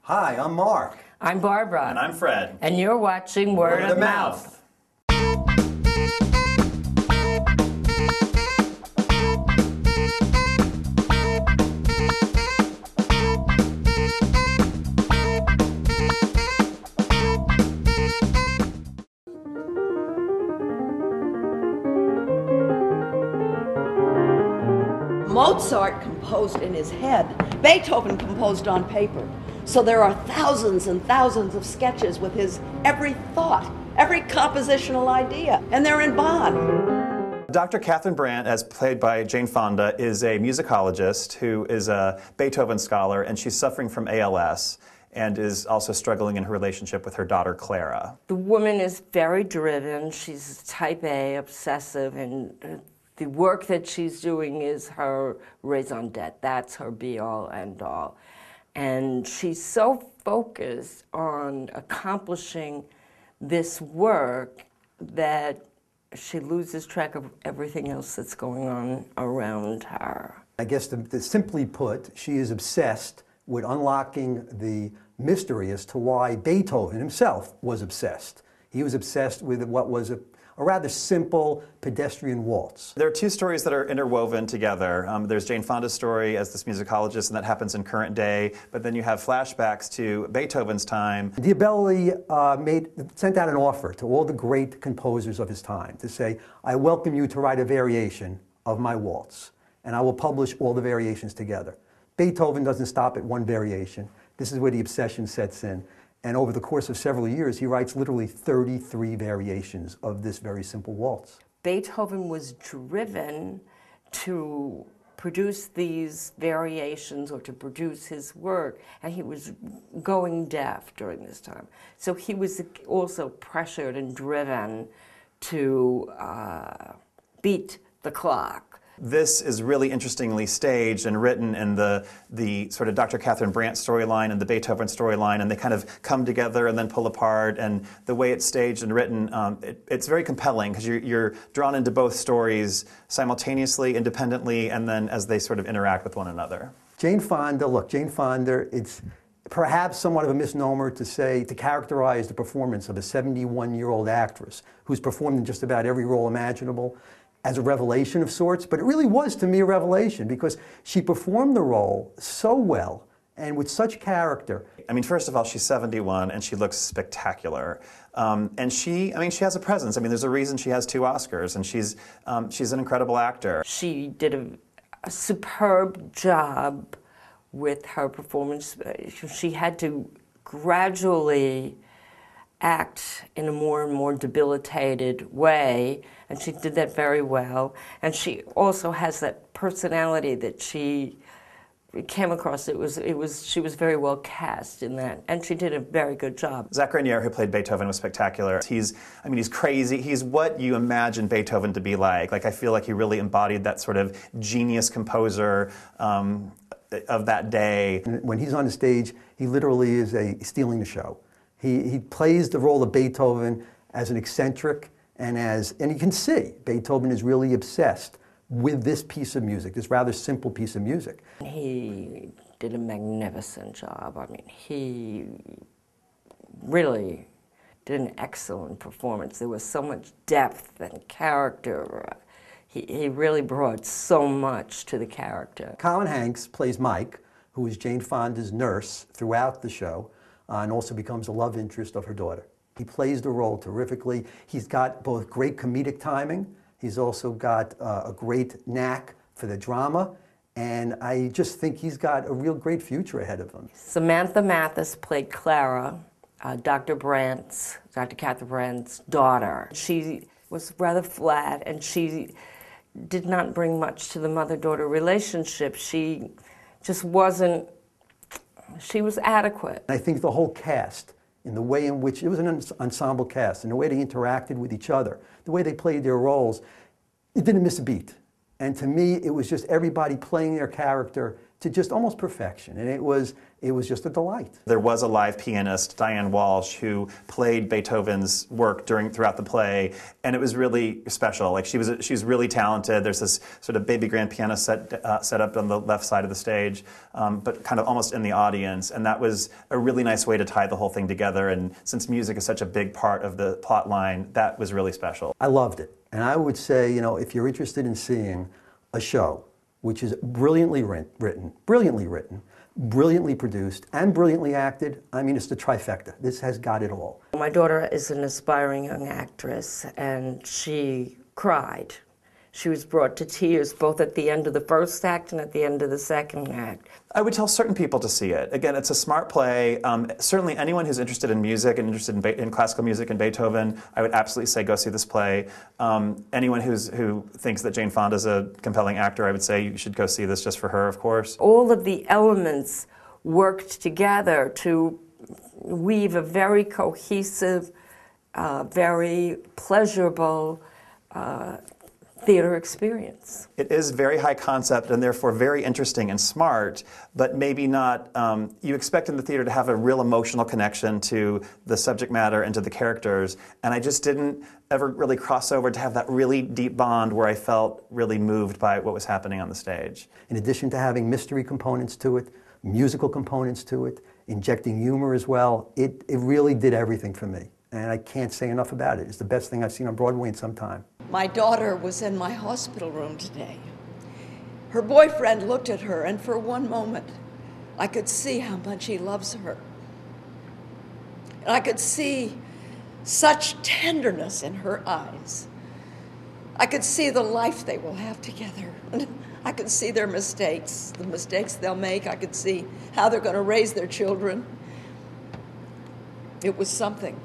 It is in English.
Hi, I'm Mark. I'm Barbara. And I'm Fred. And you're watching Word of Mouth. Mozart composed in his head. Beethoven composed on paper. So there are thousands and thousands of sketches with his every thought, every compositional idea, and they're in Bonn. Dr. Catherine Brandt, as played by Jane Fonda, is a musicologist who is a Beethoven scholar, and she's suffering from ALS and is also struggling in her relationship with her daughter, Clara. The woman is very driven. She's type A, obsessive, and the work that she's doing is her raison d'etre. That's her be-all, end-all. And she's so focused on accomplishing this work that she loses track of everything else that's going on around her. I guess simply put, she is obsessed with unlocking the mystery as to why Beethoven himself was obsessed. He was obsessed with what was a rather simple pedestrian waltz. There are two stories that are interwoven together. There's Jane Fonda's story as this musicologist, and that happens in current day, but then you have flashbacks to Beethoven's time. Diabelli sent out an offer to all the great composers of his time to say, I welcome you to write a variation of my waltz, and I will publish all the variations together. Beethoven doesn't stop at one variation. This is where the obsession sets in. And over the course of several years, he writes literally 33 variations of this very simple waltz. Beethoven was driven to produce these variations or to produce his work, and he was going deaf during this time. So he was also pressured and driven to beat the clock. This is really interestingly staged and written in the sort of Dr. Catherine Brandt storyline and the Beethoven storyline, and they kind of come together and then pull apart, and the way it's staged and written, it's very compelling because you're drawn into both stories simultaneously, independently, and then as they sort of interact with one another. Jane Fonda, look, Jane Fonda, it's perhaps somewhat of a misnomer to characterize the performance of a 71-year-old actress who's performed in just about every role imaginable as a revelation of sorts, but it really was to me a revelation because she performed the role so well and with such character. I mean, first of all, she's 71 and she looks spectacular. And she has a presence. I mean, there's a reason she has 2 Oscars, and she's an incredible actor. She did a superb job with her performance. She had to gradually act in a more and more debilitated way, and she did that very well. And she also has that personality that she came across. She was very well cast in that, and she did a very good job. Zach Grenier, who played Beethoven, was spectacular. He's crazy. He's what you imagine Beethoven to be like. Like, I feel like he really embodied that sort of genius composer of that day. When he's on the stage, he literally is stealing the show. He plays the role of Beethoven as an eccentric, and you can see Beethoven is really obsessed with this piece of music, this rather simple piece of music. He did a magnificent job. I mean, he really did an excellent performance. There was so much depth and character. He really brought so much to the character. Colin Hanks plays Mike, who is Jane Fonda's nurse throughout the show, and also becomes a love interest of her daughter. He plays the role terrifically. He's got both great comedic timing. He's also got a great knack for the drama, and I just think he's got a real great future ahead of him. Samantha Mathis played Clara, Dr. Catherine Brandt's daughter. She was rather flat, and she did not bring much to the mother-daughter relationship. She just wasn't. She was adequate. I think the whole cast, in the way in which, it was an ensemble cast, in the way they interacted with each other, the way they played their roles, it didn't miss a beat. And to me, it was just everybody playing their character to just almost perfection, and it was just a delight. There was a live pianist, Diane Walsh, who played Beethoven's work throughout the play, and it was really special. Like she's really talented. There's this sort of baby grand piano set up on the left side of the stage, but kind of almost in the audience, and that was a really nice way to tie the whole thing together. And since music is such a big part of the plot line, that was really special. I loved it, and I would say, if you're interested in seeing a show which is brilliantly written, brilliantly produced, and brilliantly acted, I mean, it's the trifecta. This has got it all. My daughter is an aspiring young actress, and she cried. She was brought to tears both at the end of the first act and at the end of the second act. I would tell certain people to see it. Again, it's a smart play. Certainly anyone who's interested in music and interested in classical music and Beethoven, I would absolutely say go see this play. Anyone who thinks that Jane Fonda is a compelling actor, I would say you should go see this just for her, of course. All of the elements worked together to weave a very cohesive, very pleasurable theater experience. It is very high concept and therefore very interesting and smart, but maybe not, you expect in the theater to have a real emotional connection to the subject matter and to the characters, and I just didn't ever really cross over to have that really deep bond where I felt really moved by what was happening on the stage. In addition to having mystery components to it, musical components to it, injecting humor as well, it really did everything for me. And I can't say enough about it. It's the best thing I've seen on Broadway in some time. My daughter was in my hospital room today. Her boyfriend looked at her, and for one moment, I could see how much he loves her. And I could see such tenderness in her eyes. I could see the life they will have together. I could see their mistakes, the mistakes they'll make. I could see how they're going to raise their children. It was something.